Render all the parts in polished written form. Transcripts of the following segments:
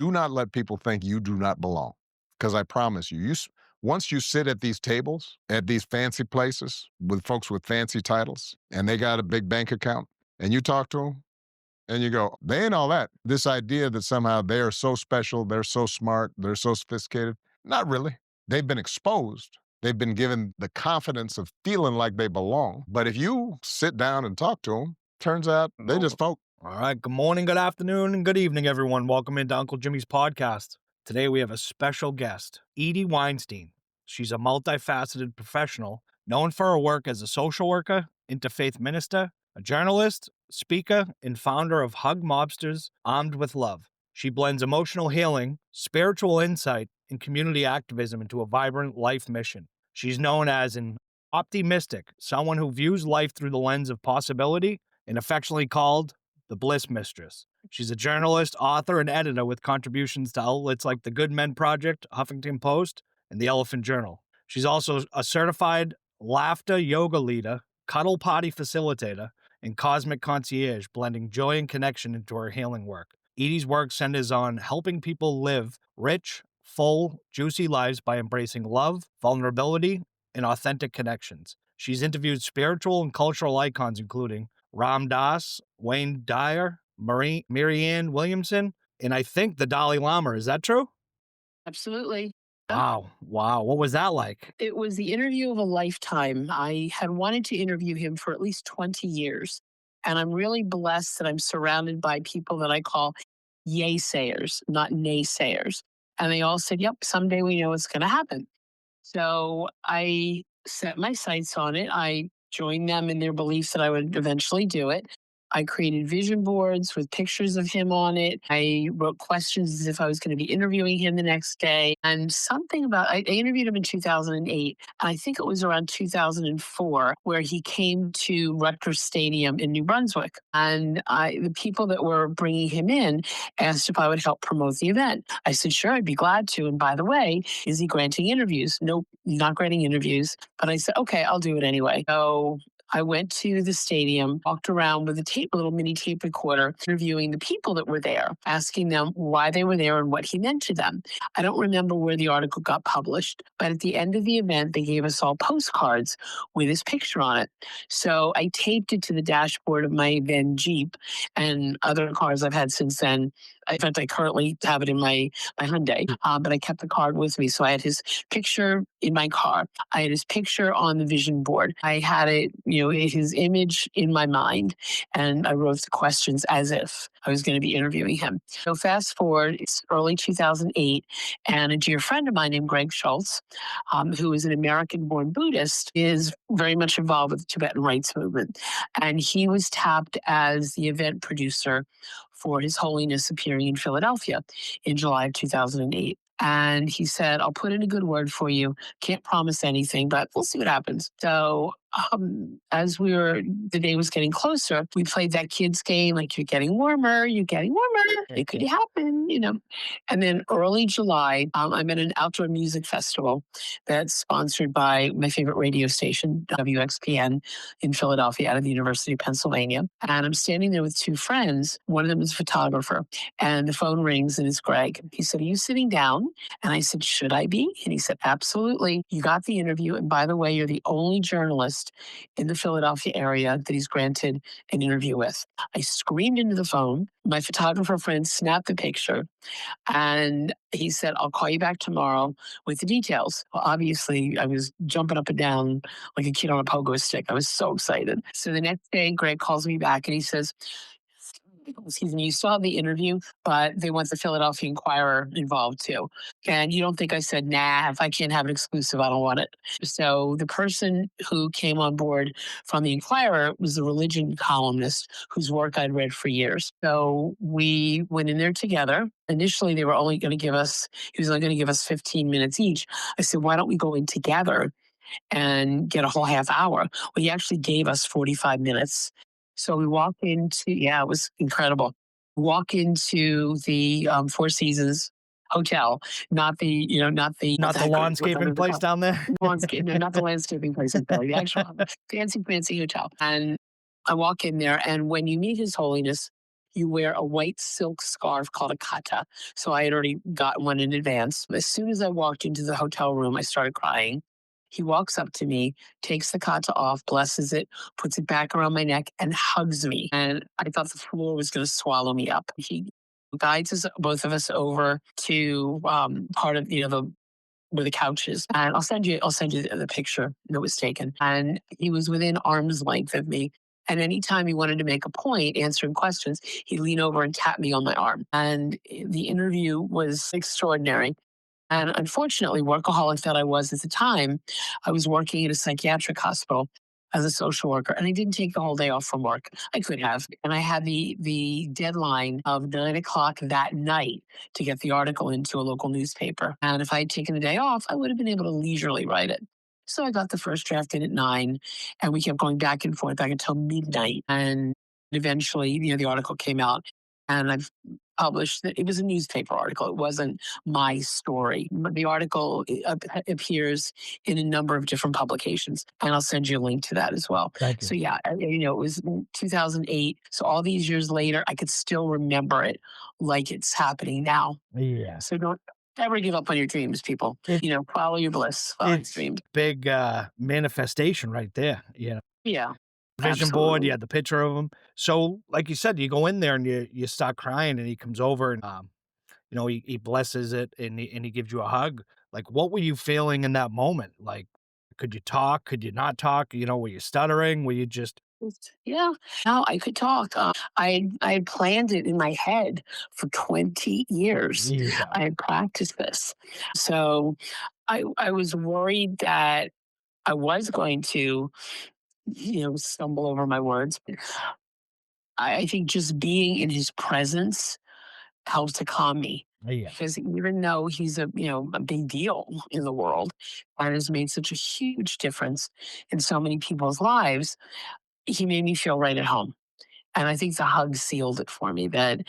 Do not let people think you do not belong. Because I promise you, once you sit at these tables, at these fancy places with folks with fancy titles, and they got a big bank account, and you talk to them, and you go, they ain't all that. This idea that somehow they are so special, they're so smart, they're so sophisticated. Not really. They've been exposed. They've been given the confidence of feeling like they belong. But if you sit down and talk to them, turns out they just folk. All right. Good morning, good afternoon, and good evening, everyone. Welcome into Uncle Jimmy's podcast. Today we have a special guest, Edie Weinstein. She's a multifaceted professional known for her work as a social worker, interfaith minister, a journalist, speaker, and founder of Hug Mobsters Armed with Love. She blends emotional healing, spiritual insight, and community activism into a vibrant life mission. She's known as an optimistic, someone who views life through the lens of possibility, and affectionately called the Bliss Mistress. She's a journalist, author, and editor with contributions to outlets like the Good Men Project, Huffington Post, and the Elephant Journal. She's also a certified laughter yoga leader, cuddle party facilitator, and cosmic concierge, blending joy and connection into her healing work. Edie's work centers on helping people live rich, full, juicy lives by embracing love, vulnerability, and authentic connections. She's interviewed spiritual and cultural icons including Ram Dass, Wayne Dyer, Marianne Williamson, and I think the Dalai Lama. Is that true? Absolutely. Wow. What was that like? It was the interview of a lifetime. I had wanted to interview him for at least 20 years. And I'm really blessed that I'm surrounded by people that I call yay sayers, not naysayers. And they all said, yep, someday we know it's going to happen. So I set my sights on it. I joined them in their beliefs that I would eventually do it. I created vision boards with pictures of him on it. I wrote questions as if I was going to be interviewing him the next day. And something about, I interviewed him in 2008. And I think it was around 2004 where he came to Rutgers Stadium in New Brunswick. And the people that were bringing him in asked if I would help promote the event. I said, sure, I'd be glad to. And by the way, is he granting interviews? Nope, not granting interviews. But I said, okay, I'll do it anyway. So I went to the stadium, walked around with a little mini tape recorder, interviewing the people that were there, asking them why they were there and what he meant to them. I don't remember where the article got published, but at the end of the event, they gave us all postcards with his picture on it. So I taped it to the dashboard of my then Jeep and other cars I've had since then. In fact, I currently have it in my Hyundai, but I kept the card with me. So I had his picture in my car. I had his picture on the vision board. I had it, his image in my mind. And I wrote the questions as if I was going to be interviewing him. So fast forward, it's early 2008, and a dear friend of mine named Greg Schultz, who is an American-born Buddhist, is very much involved with the Tibetan rights movement. And he was tapped as the event producer for His Holiness appearing in Philadelphia in July of 2008. And he said, I'll put in a good word for you. Can't promise anything, but we'll see what happens. So as the day was getting closer, we played that kids game, like you're getting warmer, it could happen, And then early July, I'm at an outdoor music festival that's sponsored by my favorite radio station, WXPN in Philadelphia out of the University of Pennsylvania. And I'm standing there with two friends. One of them is a photographer, and the phone rings and it's Greg. He said, are you sitting down? And I said, should I be? And he said, absolutely. You got the interview. And by the way, you're the only journalist in the Philadelphia area that he's granted an interview with. I screamed into the phone. My photographer friend snapped the picture. And he said, I'll call you back tomorrow with the details. Well, obviously, I was jumping up and down like a kid on a pogo stick. I was so excited. So the next day, Greg calls me back and he says, excuse me, you still have the interview, but they want the Philadelphia Inquirer involved too. And you don't think I said, nah, if I can't have an exclusive, I don't want it. So the person who came on board from the Inquirer was the religion columnist whose work I'd read for years. So we went in there together. Initially, he was only going to give us 15 minutes each. I said, why don't we go in together and get a whole half hour? Well, he actually gave us 45 minutes. So we walked it was incredible. Walk into the Four Seasons hotel, not the landscaping place down there. Not the landscaping place in Philly, the actual fancy hotel. And I walk in there, and when you meet His Holiness, you wear a white silk scarf called a kata. So I had already got one in advance. As soon as I walked into the hotel room, I started crying. He walks up to me, takes the kata off, blesses it, puts it back around my neck, and hugs me. And I thought the floor was going to swallow me up. He guides us, both of us, over to part of the where the couch is. And I'll send you the picture that was taken. And he was within arm's length of me. And anytime he wanted to make a point answering questions, he'd lean over and tap me on my arm. And the interview was extraordinary. And unfortunately, workaholic that I was at the time, I was working at a psychiatric hospital as a social worker, and I didn't take the whole day off from work. I could have, and I had the deadline of 9 o'clock that night to get the article into a local newspaper. And if I had taken the day off, I would have been able to leisurely write it. So I got the first draft in at 9, and we kept going back and forth back until midnight. And eventually, the article came out, and I've published it. It was a newspaper article. It wasn't my story. But the article appears in a number of different publications, and I'll send you a link to that as well. Thank So you. yeah, it was in 2008. So all these years later, I could still remember it like it's happening now. Yeah. So don't ever give up on your dreams, people. It, Follow your bliss, follow your it's dreams. big manifestation right there. Yeah, Vision board, you absolutely. had the picture of him. So, like you said, you go in there and you start crying, and he comes over and he blesses it, and he gives you a hug. Like, what were you feeling in that moment? Like, could you talk? Could you not talk? Were you stuttering? Were you just Yeah, no, I could talk. I had planned it in my head for 20 years. yeah, I had practiced this. So I was worried that I was going to, stumble over my words. But I think just being in his presence helps to calm me. yeah, Because even though he's a big deal in the world and has made such a huge difference in so many people's lives, he made me feel right at home. And I think the hug sealed it for me that,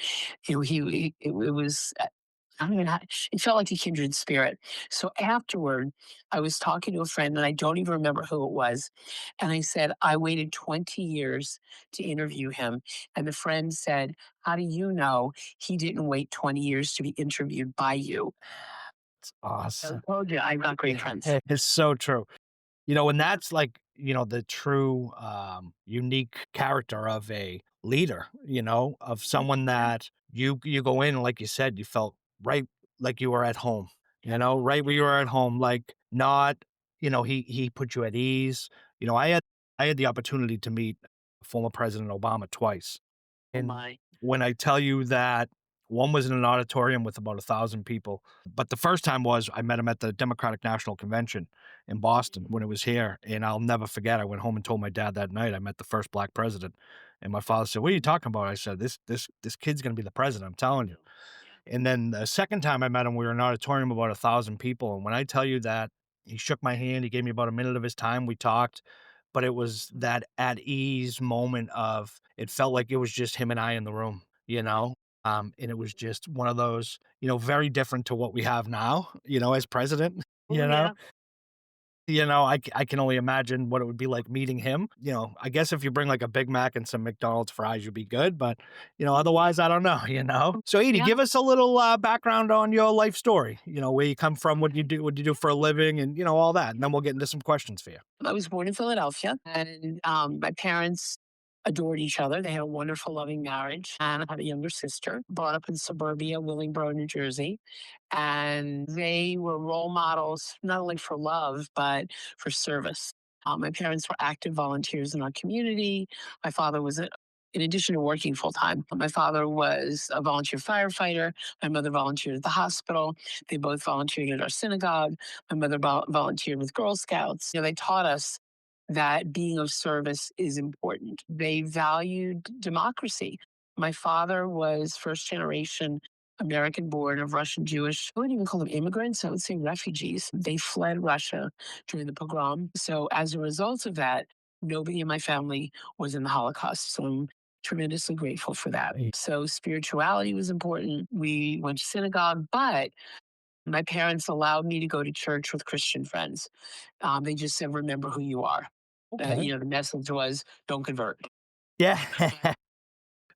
it was, I don't even know, it felt like a kindred spirit. So afterward, I was talking to a friend and I don't even remember who it was. And I said, I waited 20 years to interview him. And the friend said, how do you know he didn't wait 20 years to be interviewed by you? it's I awesome. told you I've got great friends. It's so true. And that's like, the true unique character of a leader, of someone Yeah. that you go in, and like you said, you felt right like you were at home, right where you were at home, like not, he put you at ease. I had the opportunity to meet former President Obama twice. Oh And my. when I tell you that one was in an auditorium with about 1,000 people, but the first time was I met him at the Democratic National Convention in Boston when it was here, and I'll never forget. I went home and told my dad that night I met the first black president, and my father said, "What are you talking about?" I said, "This kid's gonna be the president. I'm telling you." And then the second time I met him, we were in an auditorium of about 1,000 people, and when I tell you that he shook my hand, he gave me about a minute of his time, we talked, but it was that at ease moment of it felt like it was just him and I in the room, and it was just one of those, very different to what we have now, as president, Oh you know? yeah. I can only imagine what it would be like meeting him. I guess if you bring like a Big Mac and some McDonald's fries, you'd be good. But, otherwise, I don't know. So, Edie, Yeah. give us a little background on your life story, where you come from, what you do for a living, and, all that. And then we'll get into some questions for you. I was born in Philadelphia, and my parents adored each other. They had a wonderful, loving marriage, and I had a younger sister, brought up in suburbia, Willingboro, New Jersey. And they were role models, not only for love, but for service. My parents were active volunteers in our community. My father was in addition to working full time, my father was a volunteer firefighter. My mother volunteered at the hospital. They both volunteered at our synagogue. My mother volunteered with Girl Scouts. They taught us that being of service is important. They valued democracy. My father was first generation American born of Russian Jewish. I wouldn't even call them immigrants. I would say refugees. They fled Russia during the pogrom. So as a result of that, nobody in my family was in the Holocaust. So I'm tremendously grateful for that. Right. So spirituality was important. We went to synagogue, but my parents allowed me to go to church with Christian friends. They just said, remember who you are. Okay. The message was don't convert. Yeah.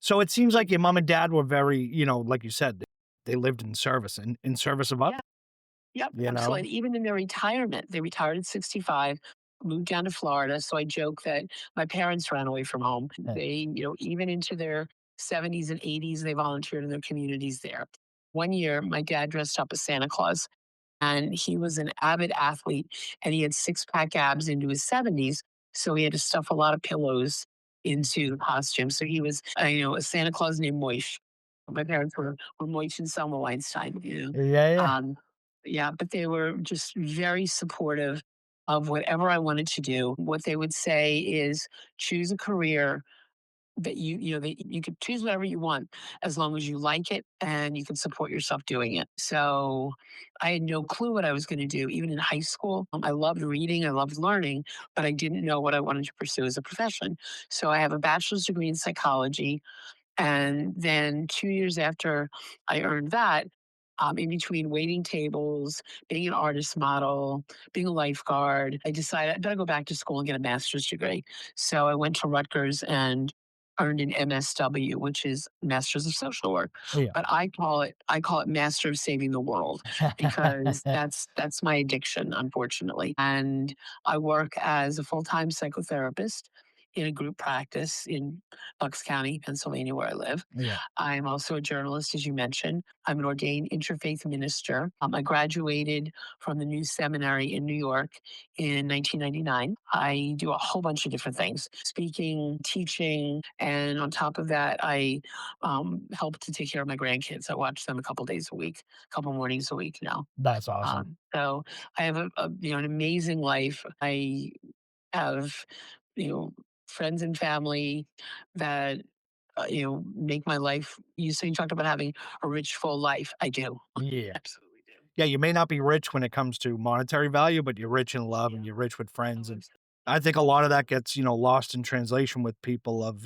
So it seems like your mom and dad were very, like you said, they lived in service and in service of others, Yeah. Yep, you know? absolutely. Even in their retirement, they retired at 65, moved down to Florida. So I joke that my parents ran away from home. Yeah. They, even into their 70s and 80s, they volunteered in their communities there. One year, my dad dressed up as Santa Claus, and he was an avid athlete, and he had six-pack abs into his 70s. So he had to stuff a lot of pillows into the costume. So he was, a Santa Claus named Moish. My parents were Moish and Selma Weinstein. Yeah, yeah. Um, yeah, but they were just very supportive of whatever I wanted to do. What they would say is choose a career that that you could choose whatever you want as long as you like it and you can support yourself doing it. So I had no clue what I was going to do. Even in high school, I loved reading, I loved learning, but I didn't know what I wanted to pursue as a profession. So I have a bachelor's degree in psychology, and then 2 years after I earned that, in between waiting tables, being an artist model, being a lifeguard, I decided I better go back to school and get a master's degree. So I went to Rutgers and earned an MSW, which is Masters of Social Work. Yeah. But I call it Master of Saving the World because that's my addiction, unfortunately. And I work as a full-time psychotherapist in a group practice in Bucks County, Pennsylvania, where I live. Yeah. I'm also a journalist, as you mentioned. I'm an ordained interfaith minister. I graduated from the New Seminary in New York in 1999. I do a whole bunch of different things: speaking, teaching, and on top of that, I help to take care of my grandkids. I watch them a couple days a week, a couple mornings a week now. That's awesome. So I have an amazing life. I have you know friends and family that make my life. You talked about having a rich, full life. I do. Yeah. Absolutely do. Yeah, you may not be rich when it comes to monetary value, but you're rich in love Yeah. and you're rich with friends. Oh, And I think a lot of that gets, lost in translation with people of,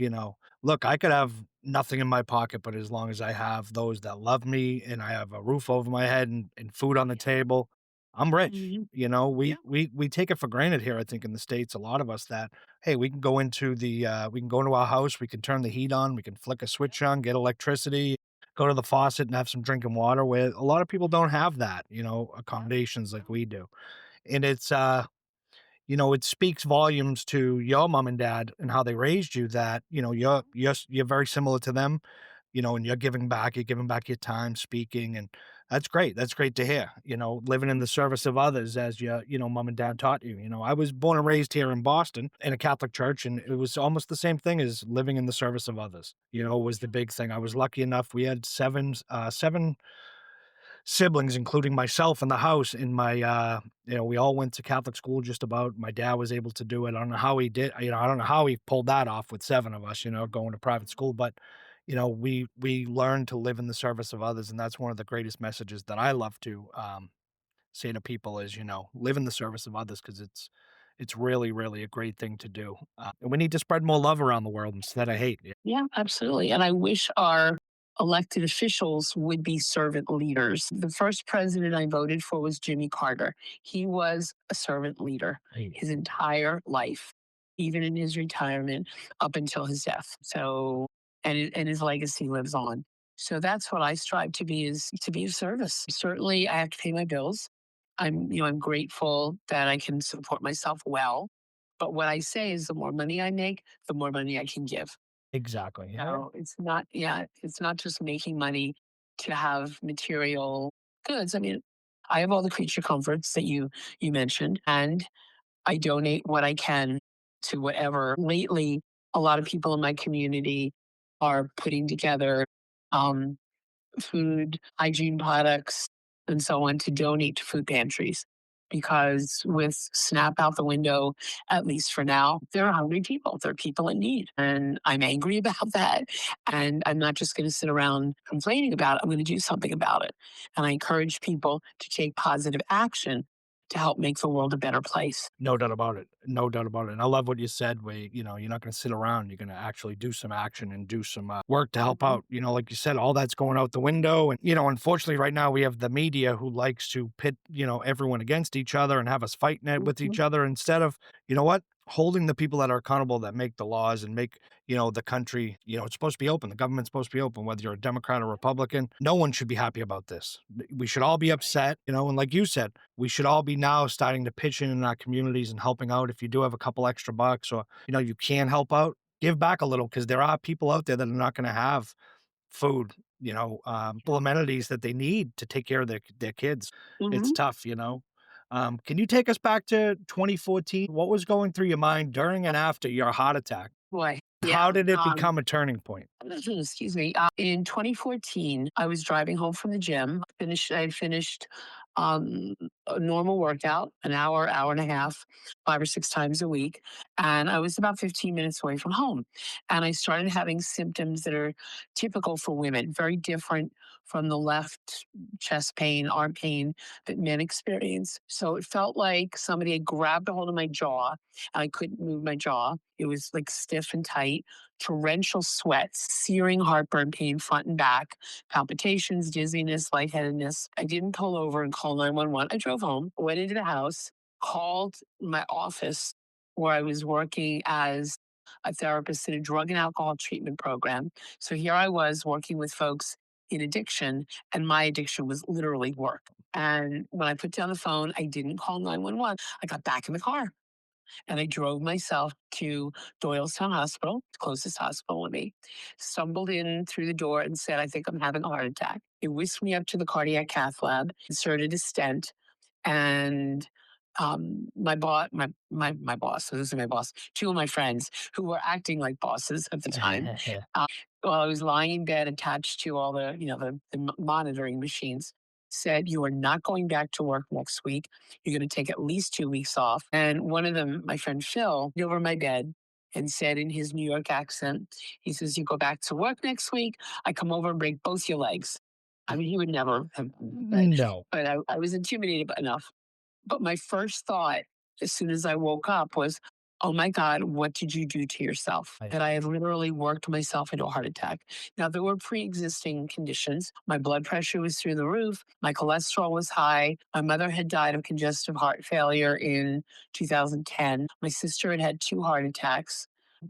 look, I could have nothing in my pocket, but as long as I have those that love me and I have a roof over my head and food on the yeah. table, I'm rich. Mhm. We Yeah. we take it for granted here, I think, in the States, a lot of us that, hey, we can go into our house, we can turn the heat on, we can flick a Yeah. switch on, get electricity, go to the faucet and have some drinking water, where a lot of people don't have that, Yeah. accommodations like No. we do. And it speaks volumes to your mom and dad and how they raised you that, you're very similar to them, and you're giving back your time speaking. And that's great. That's great to hear, living in the service of others as mom and dad taught you. I was born and raised here in Boston in a Catholic church, and it was almost the same thing as living in the service of others, was the big thing. I was lucky enough. We had seven siblings, including myself in the house. In my, we all went to Catholic school just about. My dad was able to do it. I don't know how he did. I don't know how he pulled that off with seven of us, going to private school. But we learned to live in the service of others, and that's one of the greatest messages that I love to say to people is, live in the service of others because it's really, really a great thing to do. And we need to spread more love around the world instead of hate. Yeah. Yeah, absolutely. And I wish our elected officials would be servant leaders. The first president I voted for was Jimmy Carter. He was a servant leader Hey. his entire life, even in his retirement up until his death. So, and his legacy lives on. So that's what I strive to be, is to be of service. Certainly, I have to pay my bills. I'm grateful that I can support myself well. But what I say is, the more money I make, the more money I can give. Exactly. Yeah. So it's not just making money to have material goods. I mean, I have all the creature comforts that you mentioned, and I donate what I can to whatever. Lately, a lot of people in my community are putting together um, food, hygiene products, and so on to donate to food pantries. Because with SNAP out the window, at least for now, there are hungry people. There are people in need. And I'm angry about that. And I'm not just going to sit around complaining about it. I'm going to do something about it. And I encourage people to take positive action to help make the world a better place. No doubt about it. No doubt about it. And I love what you said, where, you're not going to sit around. You're going to actually do some action and do some work to help Mhm. out. Like you said, all that's going out the window. And, unfortunately, right now we have the media who likes to pit, everyone against each other and have us fighting it with each Mhm. other instead of, you know what? holding the people that are accountable, that make the laws and make, the country, it's supposed to be open. The government's supposed to be open, whether you're a Democrat or Republican. No one should be happy about this. We should all be upset, and like you said, we should all be now starting to pitch in our communities and helping out. If you do have a couple extra bucks, or, you can help out, give back a little, because there are people out there that are not going to have food, amenities that they need to take care of their kids. It's Hmm. tough, Can you take us back to 2014? What was going through your mind during and after your heart attack? Boy, How yeah. did it become a turning point? Excuse me. In 2014, I was driving home from the gym. I had finished um, a normal workout, an hour, hour and a half, 5 or 6 times a week, and I was about 15 minutes away from home. And I started having symptoms that are typical for women, very different from the left chest pain, arm pain that men experience. So it felt like somebody had grabbed a hold of my jaw, and I couldn't move my jaw. It was like stiff and tight, torrential sweats, searing heartburn pain front and back, palpitations, dizziness, lightheadedness. I didn't pull over and call 911. I drove home, went into the house, called my office where I was working as a therapist in a drug and alcohol treatment program. So here I was working with folks in addiction, and my addiction was literally work. And when I put down the phone, I didn't call 911. I got back in the car and I drove myself to Doylestown Hospital, the closest hospital to me, stumbled in through the door and said, I think I'm having a heart attack. It whisked me up to the cardiac cath lab, inserted a stent, and my boss, so this is my boss, two of my friends who were acting like bosses at the time, while I was lying in bed attached to all the, the monitoring machines, said, you are not going back to work next week. You're going to take at least 2 weeks off. And one of them, my friend Phil, over my bed and said in his New York accent, he says, you go back to work next week, I come over and break both your legs. I mean, he would never have, No. but I was intimidated enough. But my first thought, as soon as I woke up, was, oh my God, what did you do to yourself? That I had literally worked myself into a heart attack. Now, there were pre existing conditions. My blood pressure was through the roof. My cholesterol was high. My mother had died of congestive heart failure in 2010. My sister had had 2 heart attacks,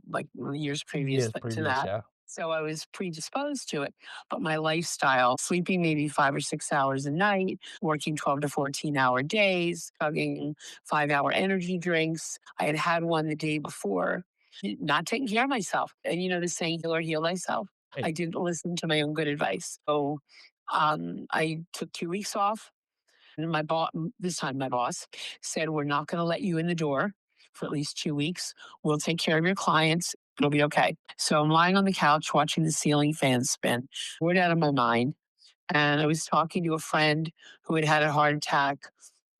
like years previous Years to previous, that. yeah. So I was predisposed to it. But my lifestyle, sleeping maybe 5 or 6 hours a night, working 12 to 14-hour days, chugging 5-hour energy drinks. I had had one the day before, not taking care of myself. And the saying, heal or heal thyself. Hey. I didn't listen to my own good advice. So I took 2 weeks off. And this time my boss said, we're not going to let you in the door for at least 2 weeks. We'll take care of your clients. It'll be okay. So I'm lying on the couch watching the ceiling fan spin, bored out of my mind. And I was talking to a friend who had had a heart attack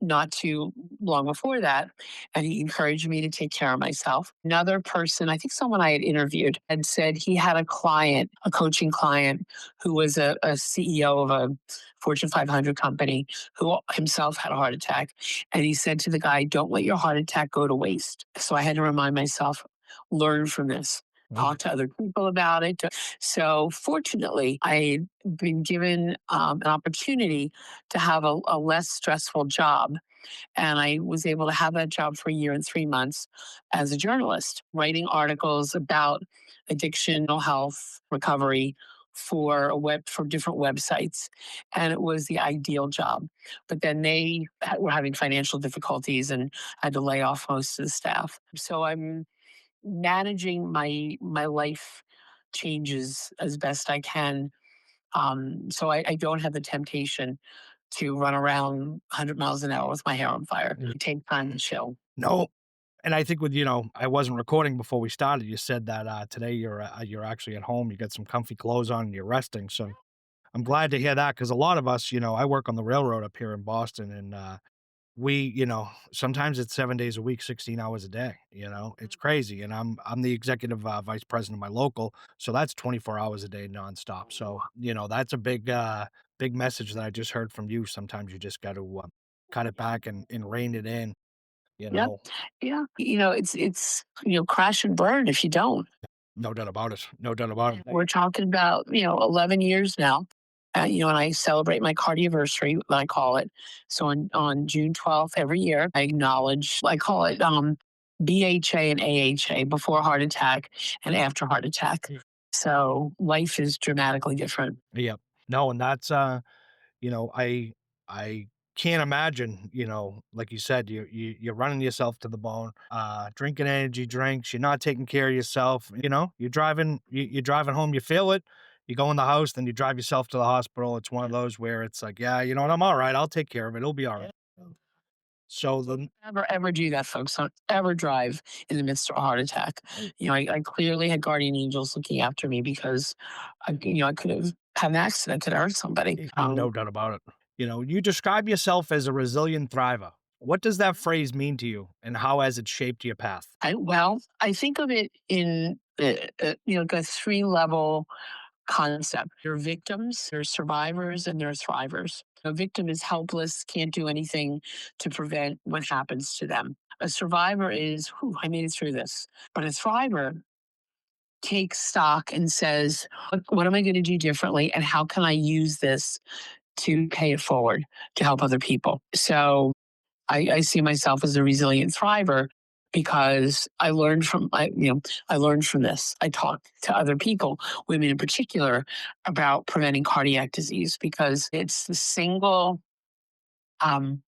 not too long before that. And he encouraged me to take care of myself. Another person, I think someone I had interviewed, had said he had a client, a coaching client, who was a CEO of a Fortune 500 company who himself had a heart attack. And he said to the guy, don't let your heart attack go to waste. So I had to remind myself, learn from this, talk to other people about it. So fortunately, I had been given an opportunity to have a less stressful job. And I was able to have that job for a year and 3 months as a journalist, writing articles about addiction, mental health, recovery for different websites. And it was the ideal job. But then they were having financial difficulties and had to lay off most of the staff. So I'm managing my life changes as best I can. So I don't have the temptation to run around 100 miles an hour with my hair on fire. Yeah. Take time to chill. No. And I think with, I wasn't recording before we started. You said that today you're actually at home. You got some comfy clothes on and you're resting. So I'm glad to hear that, because a lot of us, I work on the railroad up here in Boston, and we, sometimes it's 7 days a week, 16 hours a day. It's crazy. And I'm the executive vice president of my local. So that's 24 hours a day nonstop. So, that's a big message that I just heard from you. Sometimes you just got to cut it back and rein it in, you Yep. know, Yeah. It's crash and burn if you don't. no doubt about it. No doubt about it. We're talking about 11 years now. And I celebrate my cardioversary, I call it. So on June 12th every year, I call it BHA and AHA, before heart attack and after heart attack. So life is dramatically different. Yep. No, and that's I can't imagine, like you said, you're running yourself to the bone, drinking energy drinks, you're not taking care of yourself, you're driving home, you feel it, you go in the house, then you drive yourself to the hospital. It's one of those where it's like, yeah, you know what, I'm all right, I'll take care of it. It'll be all right. So the Never ever do that, folks. Don't ever drive in the midst of a heart attack. I clearly had guardian angels looking after me because I could have had an accident, could have hurt somebody. no doubt about it. You describe yourself as a resilient thriver. What does that phrase mean to you, and how has it shaped your path? I think of it in like a three-level concept. There are victims, there are survivors, and there are thrivers. A victim is helpless, can't do anything to prevent what happens to them. A survivor is, whew, I made it through this. But a thriver takes stock and says, what am I going to do differently? And how can I use this to pay it forward to help other people? So I see myself as a resilient thriver because I learned from this. I talked to other people, women in particular, about preventing cardiac disease because it's the single um,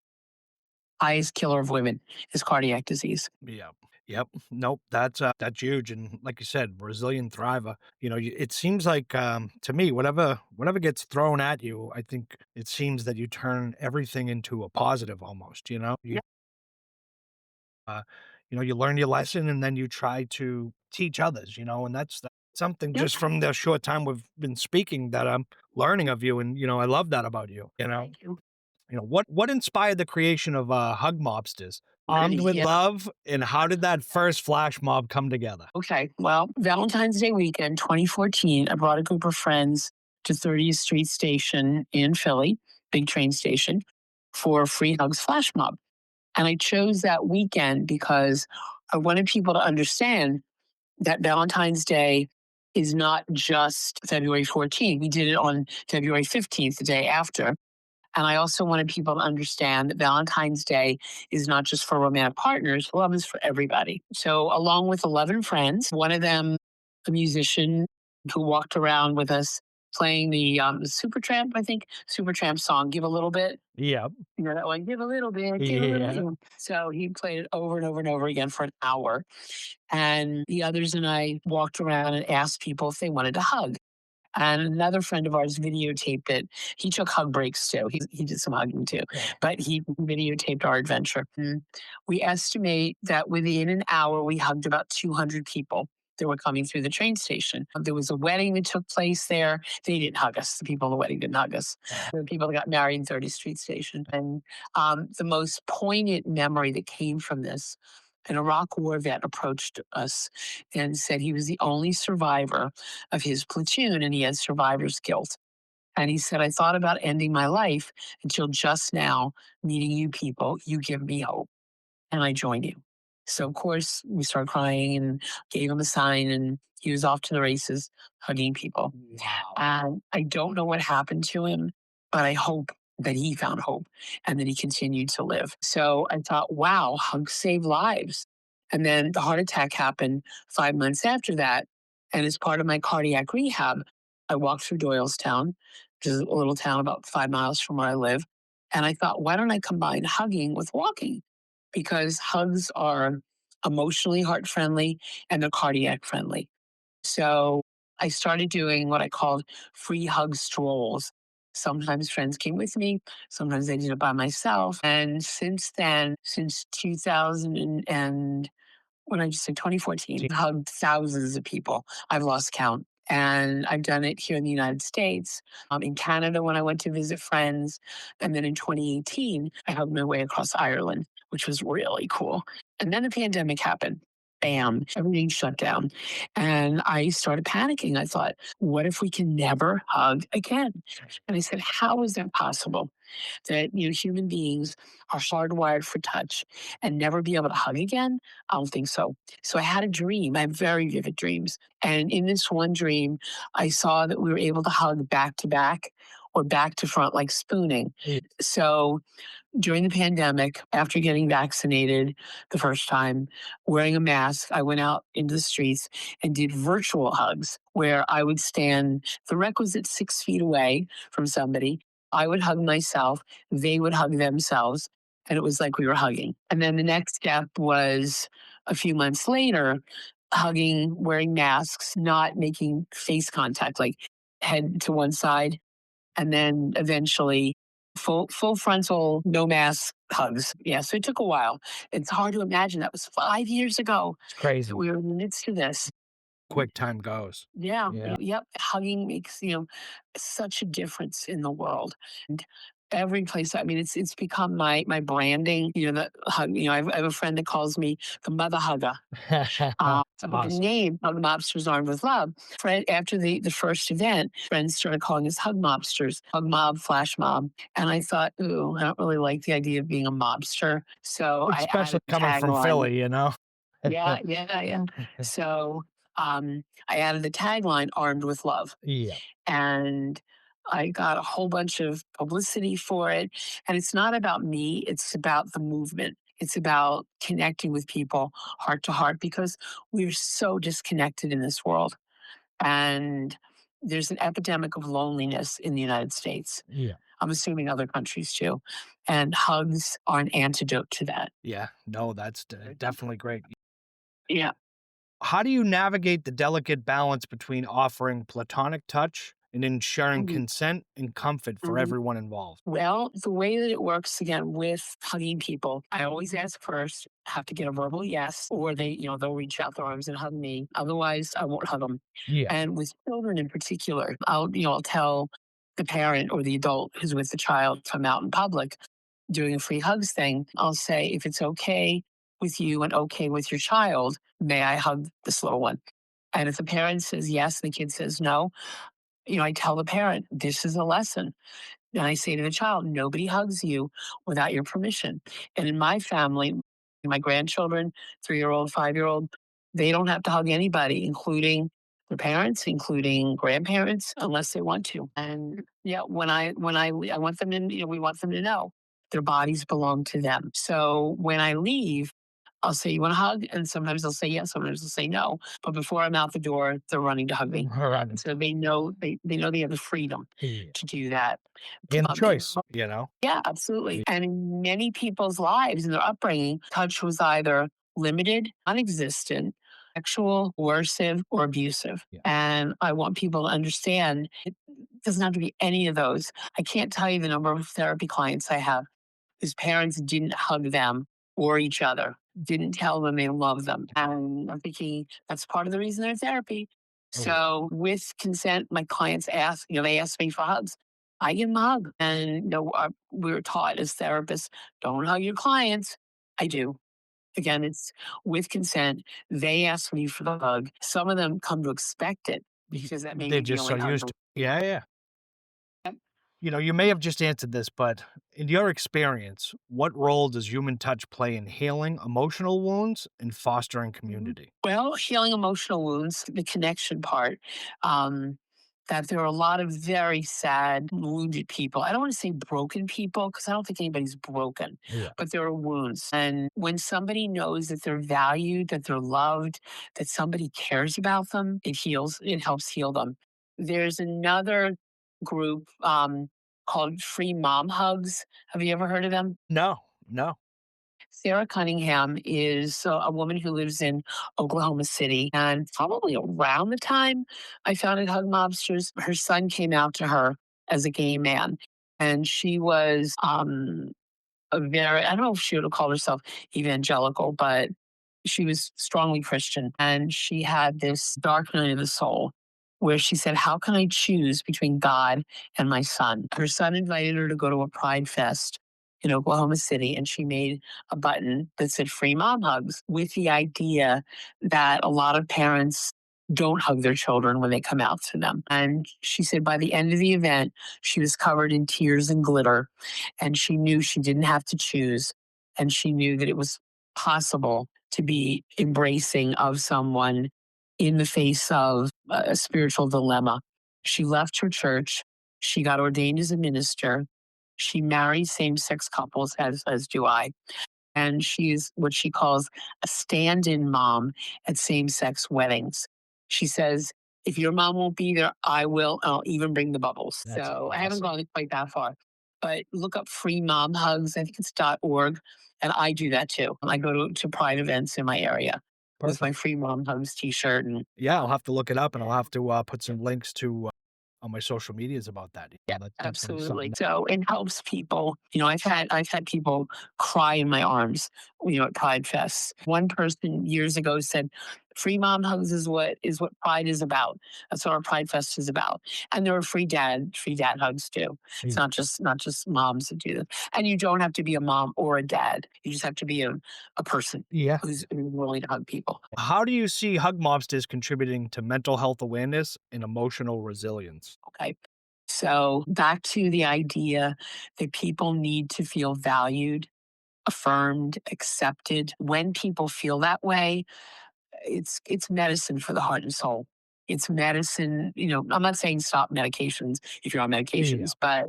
highest killer of women is cardiac disease. Yep. Yep. Nope. That's huge. And like you said, resilient thriver. It seems like to me, whatever gets thrown at you, I think it seems that you turn everything into a positive almost. Uh, you learn your lesson and then you try to teach others. And that's something Yep. just from the short time we've been speaking that I'm learning of you. And I love that about you. Thank you. What inspired the creation of Hug Mobsters Armed with Yeah. Love, and how did that first flash mob come together? Okay. Well, Valentine's Day weekend, 2014, I brought a group of friends to 30th Street Station in Philly, big train station, for a free hugs flash mob. And I chose that weekend because I wanted people to understand that Valentine's Day is not just February 14th. We did it on February 15th, the day after. And I also wanted people to understand that Valentine's Day is not just for romantic partners, love is for everybody. So, along with 11 friends, one of them, a musician who walked around with us playing the Supertramp, I think, Supertramp song, Give a Little Bit. Yep. You know that one, give a little bit, give a little Yeah. bit. So he played it over and over and over again for an hour. And the others and I walked around and asked people if they wanted to hug. And another friend of ours videotaped it. He took hug breaks too. He did some hugging too, but he videotaped our adventure. We estimate that within an hour, we hugged about 200 people that were coming through the train station. There was a wedding that took place there. They didn't hug us. The people in the wedding didn't hug us. The people that got married in 30th Street Station. And the most poignant memory that came from this, an Iraq war vet approached us and said he was the only survivor of his platoon and he had survivor's guilt. And he said, I thought about ending my life until just now, meeting you people. You give me hope. And I joined you. So, of course, we started crying and gave him a sign, and he was off to the races, hugging people. Wow. And I don't know what happened to him, but I hope that he found hope and that he continued to live. So I thought, wow, hugs save lives. And then the heart attack happened 5 months after that. And as part of my cardiac rehab, I walked through Doylestown, which is a little town about 5 miles from where I live. And I thought, why don't I combine hugging with walking? Because hugs are emotionally heart friendly and they're cardiac friendly. So I started doing what I called free hug strolls. Sometimes friends came with me, sometimes I did it by myself. And since then, since 2000 and when I just said 2014, I've hugged thousands of people. I've lost count. And I've done it here in the United States, in Canada when I went to visit friends. And then in 2018, I hugged my way across Ireland, which was really cool. And then the pandemic happened. Bam, everything shut down. And I started panicking. I thought, what if we can never hug again? And I said, how is that possible? That human beings are hardwired for touch and never be able to hug again? I don't think so. So I had a dream. I have very vivid dreams. And in this one dream, I saw that we were able to hug back to back or back to front, like spooning. Yeah. So during the pandemic, after getting vaccinated the first time, wearing a mask, I went out into the streets and did virtual hugs where I would stand the requisite 6 feet away from somebody. I would hug myself, they would hug themselves, and it was like we were hugging. And then the next step was a few months later, hugging, wearing masks, not making face contact, like head to one side, and then eventually full frontal, no mask hugs. Yeah, so it took a while. It's hard to imagine that was 5 years ago It's that crazy. we were in the midst of this. Quick time goes. Yeah, Yeah. yep. Hugging makes such a difference in the world. And every place, I mean, it's become my branding. The hug. I have a friend that calls me the mother hugger. It's But the awesome. name Hug Mobsters Armed with Love, after the first event, friends started calling us Hug Mobsters, Hug Mob, Flash Mob. And I thought, ooh, I don't really like the idea of being a mobster. So I Especially added a coming from tagline. Philly, you know? Yeah, yeah, yeah. So I added the tagline Armed with Love. Yeah. And I got a whole bunch of publicity for it. And it's not about me, it's about the movement. It's about connecting with people heart to heart because we're so disconnected in this world. And there's an epidemic of loneliness in the United States. Yeah. I'm assuming other countries too. And hugs are an antidote to that. Yeah. No, that's definitely great. Yeah. How do you navigate the delicate balance between offering platonic touch and ensuring Mhm. consent and comfort for Mhm. everyone involved? Well, the way that it works again with hugging people, I always ask first, have to get a verbal yes, or they'll reach out their arms and hug me. Otherwise, I won't hug them. Yeah. And with children in particular, I'll tell the parent or the adult who's with the child if I'm out in public doing a free hugs thing. I'll say, if it's okay with you and okay with your child, may I hug this little one? And if the parent says yes, and the kid says no, I tell the parent, this is a lesson. And I say to the child, nobody hugs you without your permission. And in my family, my grandchildren, 3-year-old, 5-year-old, they don't have to hug anybody, including their parents, including grandparents, unless they want to. And yeah, I want them to, we want them to know their bodies belong to them. So when I leave, I'll say, you want a hug? And sometimes they'll say yes, sometimes they'll say no. But before I'm out the door, they're running to hug me. Right. So they know they know they have the freedom Yeah. to do that. And the Um, choice, you know? yeah, absolutely. And in many people's lives, in their upbringing, touch was either limited, non-existent, sexual, coercive, or abusive. Yeah. And I want people to understand it doesn't have to be any of those. I can't tell you the number of therapy clients I have whose parents didn't hug them or each other, didn't tell them they love them. And I'm thinking that's part of the reason they're in therapy. Oh, yeah. So with consent, my clients ask, they ask me for hugs. I give them a hug. And we were taught as therapists, don't hug your clients. I do. Again, it's with consent. They ask me for the hug. Some of them come to expect it because that may They're be the just so only hug. used to. Yeah, yeah. Yep. You may have just answered this, but in your experience, what role does human touch play in healing emotional wounds and fostering community? Well, healing emotional wounds, the connection part, that there are a lot of very sad, wounded people. I don't want to say broken people because I don't think anybody's broken, Yeah. but there are wounds. And when somebody knows that they're valued, that they're loved, that somebody cares about them, it helps heal them. There's another group called Free Mom Hugs. Have you ever heard of them? No, no. Sarah Cunningham is a woman who lives in Oklahoma City. And probably around the time I founded Hug Mobsters, her son came out to her as a gay man. And she was I don't know if she would have called herself evangelical, but she was strongly Christian. And she had this dark night of the soul where she said, how can I choose between God and my son? Her son invited her to go to a pride fest in Oklahoma City, and she made a button that said free mom hugs with the idea that a lot of parents don't hug their children when they come out to them. And she said by the end of the event, she was covered in tears and glitter, and she knew she didn't have to choose. And she knew that it was possible to be embracing of someone in the face of a spiritual dilemma. She left her church. She got ordained as a minister. She marries same sex couples, as do I. And she's what she calls a stand in mom at same sex weddings. She says, if your mom won't be there, I will. I'll even bring the bubbles. That's So I haven't awesome. gone quite that far. But look up free mom hugs. I think it's .org. And I do that too. I go to pride events in my area with my Perfect. free mom hugs t-shirt. And Yeah, I'll have to look it up, and I'll have to put some links to on my social medias about that. yeah, That's definitely absolutely. something. So it helps people. I've had people cry in my arms, at Pride Fest. One person years ago said, "Free mom hugs is what Pride is about. That's what our Pride Fest is about." And there are free dad hugs too. It's Yeah. not just moms that do this. And you don't have to be a mom or a dad. You just have to be a person Yeah. who's willing to hug people. How do you see Hug Mobsters contributing to mental health awareness and emotional resilience? Okay. So back to the idea that people need to feel valued, affirmed, accepted. When people feel that way, it's medicine for the heart and soul. It's medicine. I'm not saying stop medications if you're on Yeah. medications, but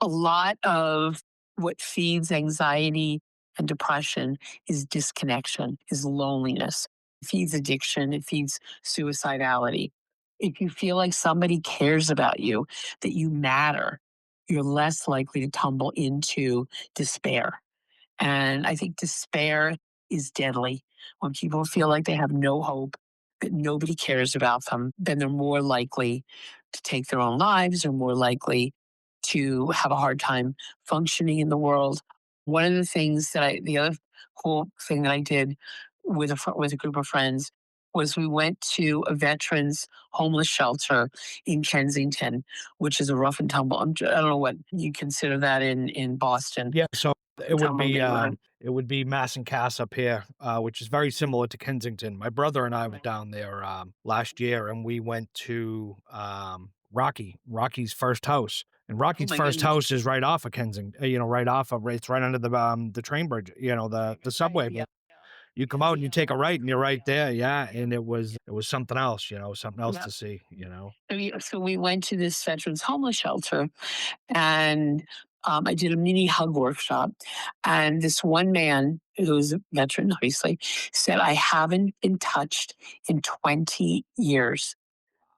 a lot of what feeds anxiety and depression is disconnection, is loneliness. It feeds addiction, it feeds suicidality. If you feel like somebody cares about you, that you matter, you're less likely to tumble into despair. And I think despair is deadly. When people feel like they have no hope, that nobody cares about them, then they're more likely to take their own lives or more likely to have a hard time functioning in the world. The other cool thing that I did with a group of friends was we went to a veterans homeless shelter in Kensington, which is a rough and tumble. I don't know what you consider that in Boston. Yeah, so it would Tumble be neighborhood. Mass and Cass up here, which is very similar to Kensington. My brother and I went down there last year, and we went to Rocky's first house. And Oh Rocky's my first goodness. house is right off of Kensington, right off of it's right under the train bridge, the subway. But you come out and you take a right, and you're right there. Yeah, and it was something else, something else Yeah. to see. So we went to this veterans homeless shelter, and I did a mini hug workshop. And this one man, who's a veteran, obviously, said, "I haven't been touched in 20 years."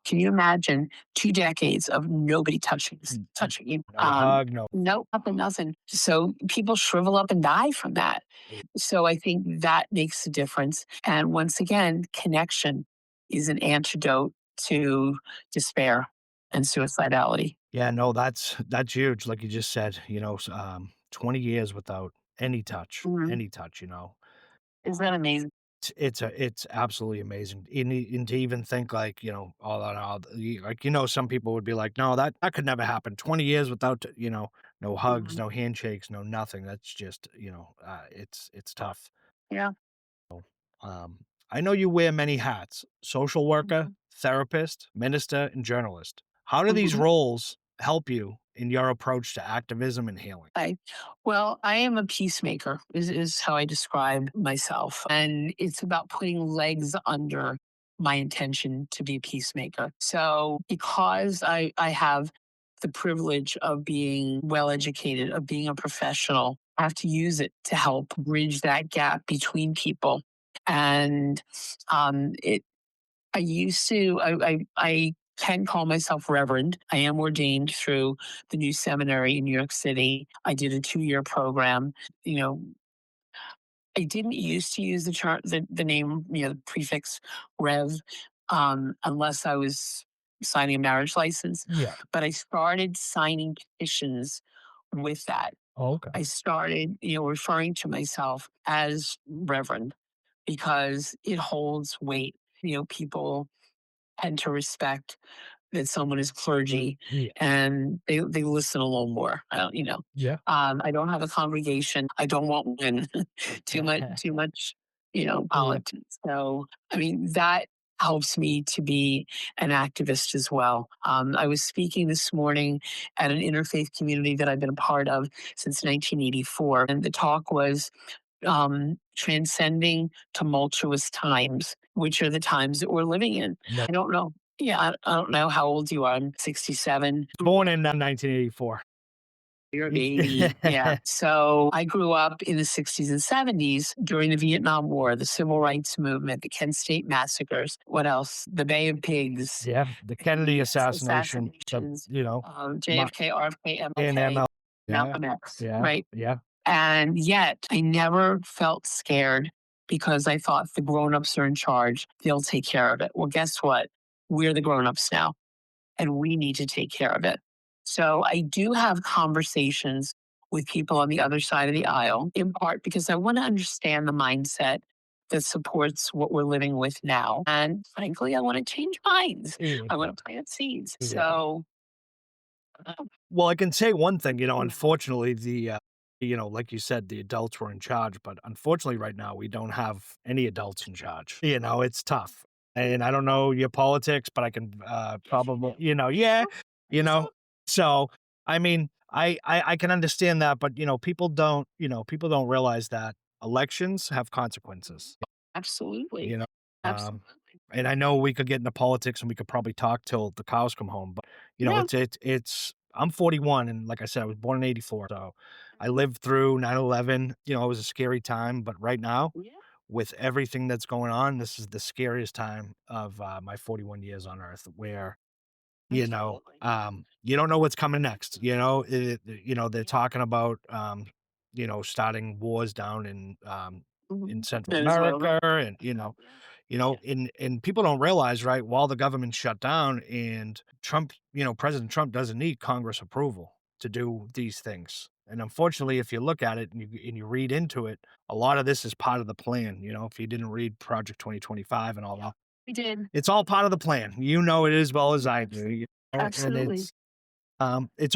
Can you imagine 2 decades of nobody touching you? No hug, no. No, nothing, nothing. So people shrivel up and die from that. So I think that makes a difference. And once again, connection is an antidote to despair and suicidality. Yeah, no, that's huge, like you just said, 20 years without Mhm. any touch. Isn't that amazing? It's absolutely amazing, and to even think like, all like, some people would be like, "No, that could never happen. 20 years without, no hugs, Mhm. no handshakes, no nothing." That's just, it's tough. Yeah. Um, I know you wear many hats: social worker, Mhm. therapist, minister, and journalist. How do these Mhm. roles help you in your approach to activism and healing? Well, I am a peacemaker, is how I describe myself. And it's about putting legs under my intention to be a peacemaker. So because I have the privilege of being well educated, of being a professional, I have to use it to help bridge that gap between people. And it I used to, I can call myself Reverend. I am ordained through the new seminary in New York City. I did a 2-year program. You know, I didn't used to use the name, the prefix Rev, unless I was signing a marriage license. Yeah. But I started signing petitions with that. Oh, okay. I started, referring to myself as Reverend because it holds weight. People tend to respect that someone is clergy Yeah. and they listen a little more. Yeah. I don't have a congregation. I don't want one. Too much, Yeah. politics. So, I mean, that helps me to be an activist as well. I was speaking this morning at an interfaith community that I've been a part of since 1984. And the talk was transcending tumultuous times, which are the times that we're living in. No. I don't know. Yeah, I don't know how old you are. I'm 67. Born in 1984. You're a baby. Yeah. So I grew up in the 60s and 70s during the Vietnam War, the Civil Rights Movement, the Kent State massacres. What else? The Bay of Pigs, Yeah, the Kennedy the assassination, assassinations, Ma JFK, RFK, and MLK, ML. Yeah, Malcolm X, yeah, right? yeah. And yet I never felt scared because I thought the grown-ups are in charge. They'll take care of it. Well, guess what? We're the grown-ups now and we need to take care of it. So I do have conversations with people on the other side of the aisle, in part because I want to understand the mindset that supports what we're living with now. And frankly, I want to change minds. Yeah. I want to plant seeds. Yeah. So, Well, I can say one thing, Yeah. unfortunately, like you said, the adults were in charge, but unfortunately, right now, we don't have any adults in charge. It's tough. And I don't know your politics, but I can probably, yeah, you know. So, I mean, I can understand that, but people don't realize that elections have consequences. absolutely. You know, um, Absolutely. and I know we could get into politics and we could probably talk till the cows come home, but Yeah. it's I'm 41 and like I said, I was born in 84. So I lived through 9/11. It was a scary time, but right now Yeah. with everything that's going on, this is the scariest time of my 41 years on earth where Absolutely. you don't know what's coming next. They're talking about starting wars down in Central Venezuela. America and and people don't realize, right, while the government's shut down and Trump, President Trump doesn't need Congress approval to do these things. And unfortunately, if you look at it and you read into it, a lot of this is part of the plan. If you didn't read Project 2025 and all that, We did. it's all part of the plan. You know it as well as I do. And Absolutely. it's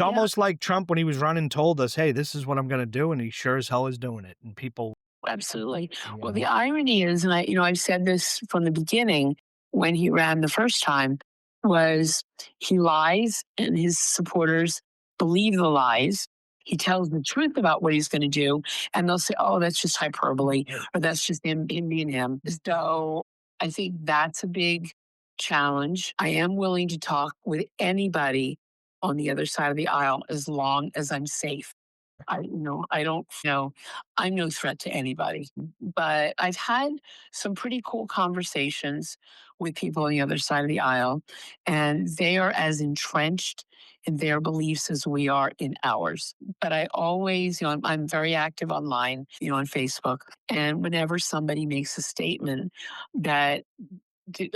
Yeah. almost like Trump when he was running told us, "Hey, this is what I'm going to do," and he sure as hell is doing it. And people, Absolutely. you Well, know, the irony is, and I've said this from the beginning when he ran the first time, was he lies and his supporters believe the lies. He tells the truth about what he's going to do, and they'll say, "Oh, that's just hyperbole," or "That's just him being him." So I think that's a big challenge. I am willing to talk with anybody on the other side of the aisle as long as I'm safe. I don't I'm no threat to anybody, but I've had some pretty cool conversations with people on the other side of the aisle, and they are as entrenched in their beliefs as we are in ours. But I always, I'm very active online, on Facebook, and whenever somebody makes a statement that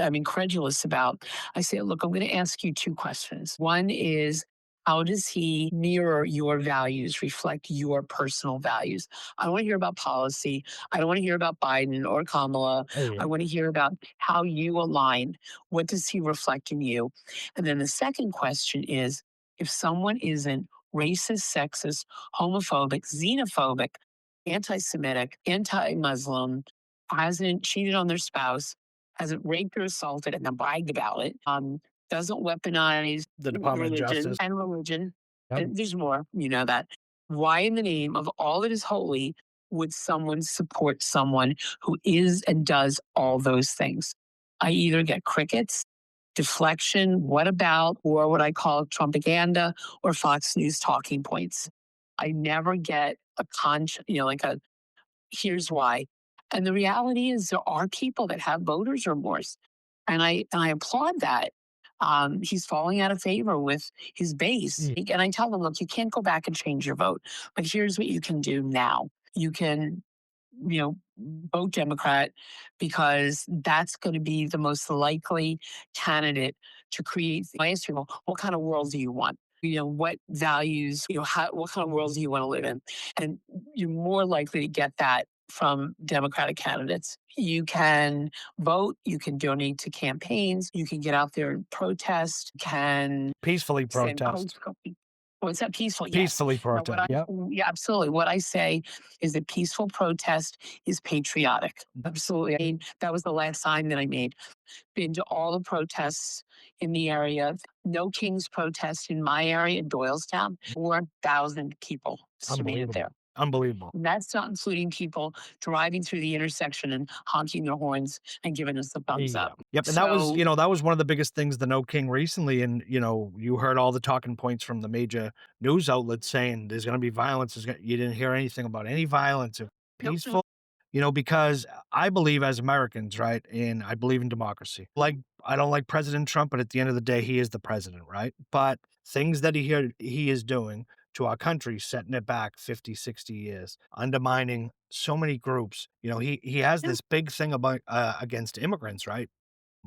I'm incredulous about, I say, look, I'm going to ask you two questions. One is, how does he mirror your values, reflect your personal values? I don't want to hear about policy. I don't want to hear about Biden or Kamala. hey, I want to hear about how you align. What does he reflect in you? And then the second question is, if someone isn't racist, sexist, homophobic, xenophobic, anti Semitic, anti Muslim, hasn't cheated on their spouse, hasn't raped or assaulted and then bragged about it, doesn't weaponize the Department of religion Justice. and religion. Yep. And there's more, that. Why in the name of all that is holy would someone support someone who is and does all those things? I either get crickets, deflection, what about, or what I call Trumpaganda or Fox News talking points. I never get a like a here's why. And the reality is there are people that have voters remorse. And I applaud that. He's falling out of favor with his base. And I tell them, look, you can't go back and change your vote. But here's what you can do now. You can, vote Democrat because that's going to be the most likely candidate to create. I ask people, what kind of world do you want? What values, what kind of world do you want to live in? And you're more likely to get that from Democratic candidates. You can vote, you can donate to campaigns, you can get out there and protest, can Peacefully send protest. codes. What's that peaceful? Yes. Peacefully Now, protest. Yep. yeah, absolutely. What I say is that peaceful protest is patriotic. Absolutely. I mean, that was the last sign that I made. Been to all the protests in the area. No King's protest in my area in Doylestown. 4,000 people estimated there. Unbelievable. And that's not including people driving through the intersection and honking their horns and giving us the thumbs Yeah. up. Yep, and that was, So, that was one of the biggest things, the No King recently, and, you heard all the talking points from the major news outlets saying there's gonna be violence, you didn't hear anything about any violence or nope, peaceful, nope. because I believe as Americans, right, and I believe in democracy. Like, I don't like President Trump, but at the end of the day, he is the president, right? But things that he is doing to our country, setting it back 50, 60 years, undermining so many groups. He has Yeah. this big thing about against immigrants, right?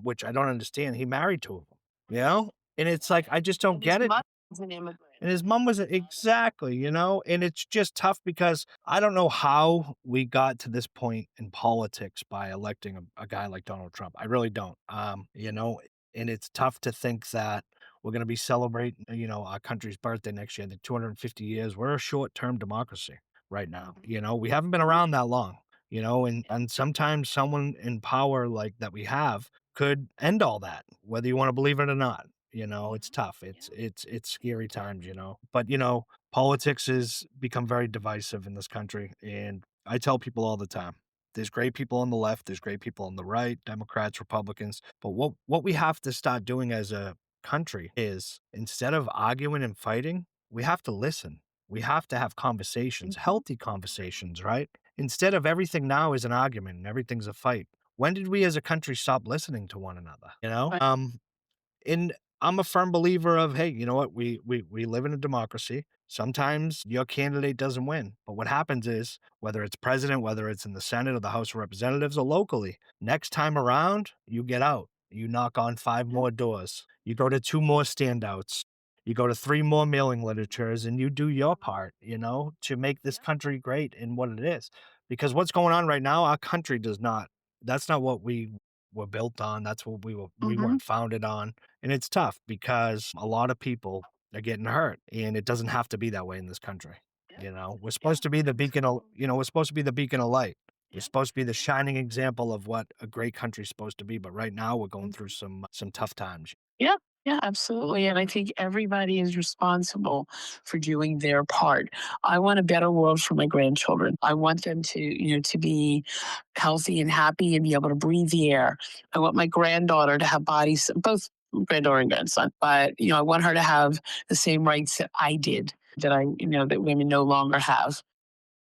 Which I don't understand. He married 2 of them, and it's like I just don't And his get it. mother was an immigrant. And his mom was exactly, and it's just tough because I don't know how we got to this point in politics by electing a guy like Donald Trump. I really don't. And it's tough to think that we're going to be celebrating, our country's birthday next year, the 250 years. We're a short-term democracy right now. We haven't been around that long, and sometimes someone in power like that we have could end all that, whether you want to believe it or not. It's tough. It's scary times, But politics has become very divisive in this country. And I tell people all the time, there's great people on the left, there's great people on the right, Democrats, Republicans. But what we have to start doing as a country is instead of arguing and fighting, we have to listen. We have to have conversations, healthy conversations, right? Instead of everything now is an argument and everything's a fight. When did we as a country stop listening to one another? Right. And I'm a firm believer of, hey, you know what? We live in a democracy. Sometimes your candidate doesn't win. But what happens is, whether it's president, whether it's in the Senate or the House of Representatives or locally, next time around, you get out. You knock on 5 more doors. You go to 2 more standouts. You go to 3 more mailing literatures and you do your part, to make this country great in what it is. Because what's going on right now, our country does not. That's not what we were built on. That's what we Mhm. weren't founded on. And it's tough because a lot of people are getting hurt and it doesn't have to be that way in this country. Yeah. We're Yeah. supposed to be the beacon of, Absolutely. we're supposed to be the beacon of light. We're Yeah. supposed to be the shining example of what a great country's supposed to be. But right now we're going through Mhm. some tough times. Yeah. Yeah, absolutely. And I think everybody is responsible for doing their part. I want a better world for my grandchildren. I want them to be healthy and happy and be able to breathe the air. I want my granddaughter to have bodies, both granddaughter and grandson, but I want her to have the same rights that I did, that women no longer have.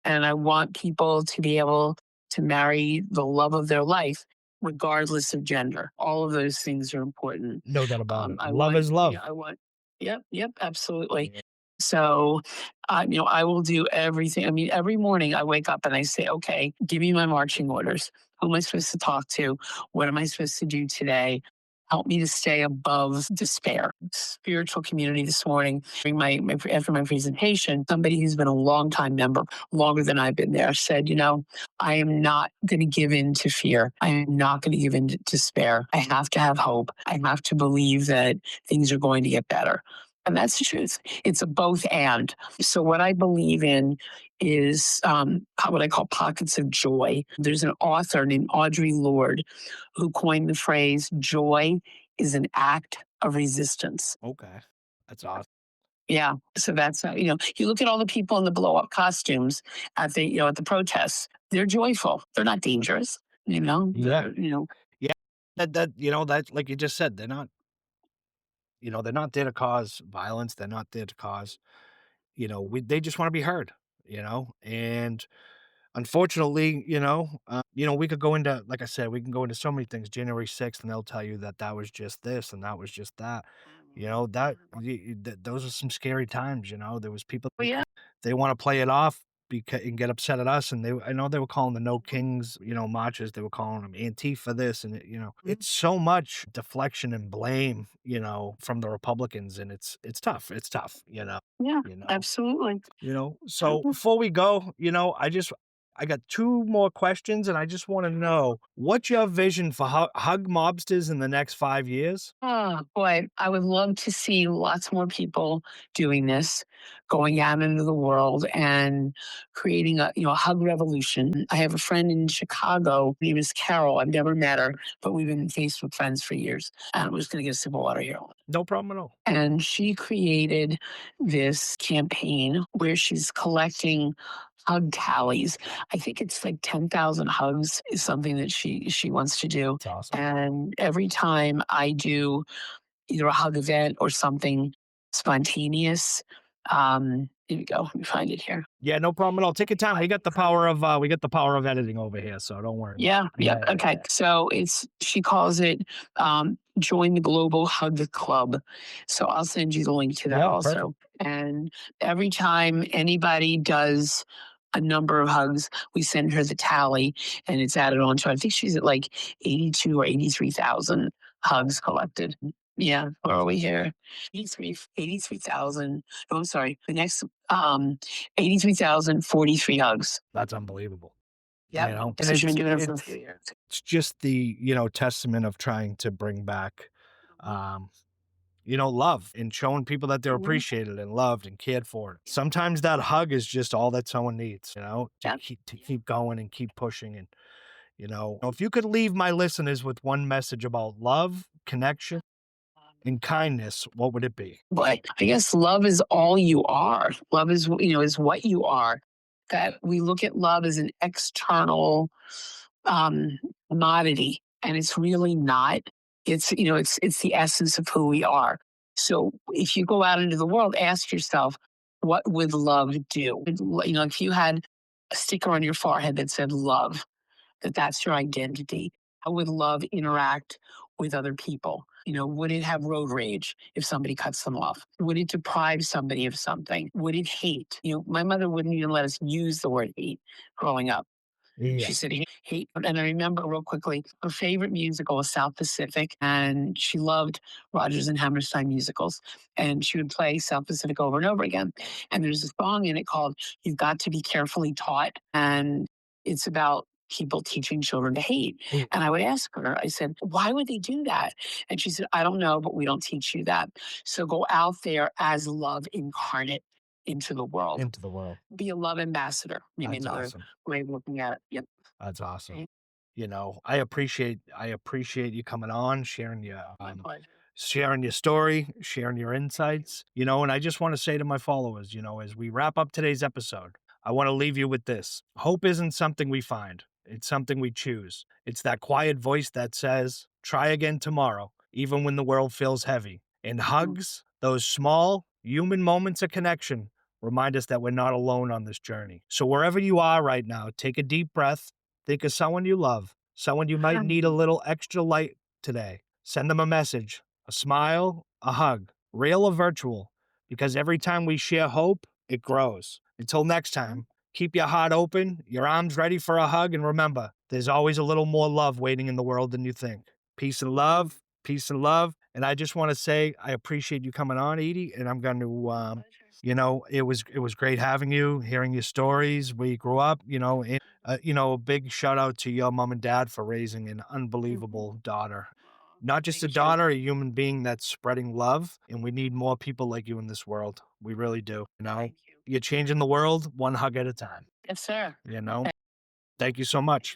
And I want people to be able to marry the love of their life, regardless of gender. All of those things are important. No doubt about it. I Love want, is yeah, love. I want, yep, yep, absolutely. Yeah. So, I will do everything. I mean, every morning I wake up and I say, okay, give me my marching orders. Who am I supposed to talk to? What am I supposed to do today? Help me to stay above despair. Spiritual community this morning, after my presentation, somebody who's been a long time member, longer than I've been there, said, I am not going to give in to fear. I am not going to give in to despair. I have to have hope. I have to believe that things are going to get better. And that's the truth. It's a both and. So, what I believe in is what I call pockets of joy. There's an author named Audre Lorde who coined the phrase joy is an act of resistance. Okay. That's awesome. Yeah. So that's you look at all the people in the blow up costumes at the protests. They're joyful. They're not dangerous. Yeah. They're, you know. Yeah. That like you just said, they're not there to cause violence. They're not there to cause, they just want to be heard, and unfortunately, we could go into, like I said, we can go into so many things. January 6th, and they'll tell you that that was just this and that was just that. Those are some scary times. There was people, Well, yeah. they want to play it off because and get upset at us. And I know they were calling the No Kings, marches. They were calling them Antifa this, and it's so much deflection and blame, from the Republicans, and it's tough. It's tough, Yeah. you know. Absolutely. So before we go, I got 2 more questions, and I just want to know what's your vision for Hug Mobsters in the next 5 years? Oh, boy, I would love to see lots more people doing this, going out into the world and creating a hug revolution. I have a friend in Chicago. Her name is Carol. I've never met her, but we've been Facebook friends for years. And I'm just going to get a sip of water here. No problem at all. And she created this campaign where she's collecting hug tallies. I think it's like 10,000 hugs is something that she wants to do. It's awesome. And every time I do either a hug event or something spontaneous, here we go. Let me find it here. Yeah, no problem at all. Take your time. We got the power of editing over here, so don't worry. Yeah. Yep. Okay. So she calls it join the global hug club. So I'll send you the link to that Yeah, also. And every time anybody does a number of hugs, we send her the tally and it's added on to, I think she's at like 82 or 83,000 hugs collected. Yeah. Where are we here? 83,000. Oh, I'm sorry. The next 83,043 hugs. That's unbelievable. Yeah. You know, So she's been doing it for a few years. it's just the, testament of trying to bring back, um, love and showing people that they're Mhm. appreciated and loved and cared for. Sometimes that hug is just all that someone needs, to Yeah. keep going and keep pushing. And, if you could leave my listeners with one message about love, connection, and kindness, what would it be? But I guess love is all you are. Love is, is what you are. That we look at love as an external commodity, and it's really not. It's the essence of who we are. So if you go out into the world, ask yourself, what would love do? If you had a sticker on your forehead that said love, that's your identity. How would love interact with other people? Would it have road rage if somebody cuts them off? Would it deprive somebody of something? Would it hate? My mother wouldn't even let us use the word hate growing up. Yeah. She said hate. And I remember real quickly, her favorite musical was South Pacific, and she loved Rodgers and Hammerstein musicals. And she would play South Pacific over and over again. And there's a song in it called You've Got to Be Carefully Taught. And it's about people teaching children to hate. Mm. And I would ask her, I said, why would they do that? And she said, I don't know, but we don't teach you that. So go out there as love incarnate into the world. Into the world. Be a love ambassador. Maybe That's another awesome. way of looking at it. Yep. That's awesome. Okay. I appreciate you coming on, My pleasure. sharing your story, sharing your insights, and I just want to say to my followers, as we wrap up today's episode, I want to leave you with this. Hope isn't something we find. It's something we choose. It's that quiet voice that says, try again tomorrow, even when the world feels heavy. And hugs, those small human moments of connection, remind us that we're not alone on this journey. So wherever you are right now, take a deep breath. Think of someone you love, someone you might need a little extra light today. Send them a message, a smile, a hug, real or virtual, because every time we share hope, it grows. Until next time, keep your heart open, your arms ready for a hug, and remember, there's always a little more love waiting in the world than you think. Peace and love, peace and love. And I just want to say, I appreciate you coming on, Edie, and I'm going to, it was great having you, hearing your stories, where you grew up, and a big shout out to your mom and dad for raising an unbelievable daughter. Not just a daughter, a human being that's spreading love. And we need more people like you in this world. We really do. Thank you. You're changing the world one hug at a time. Yes, sir. Thank you so much.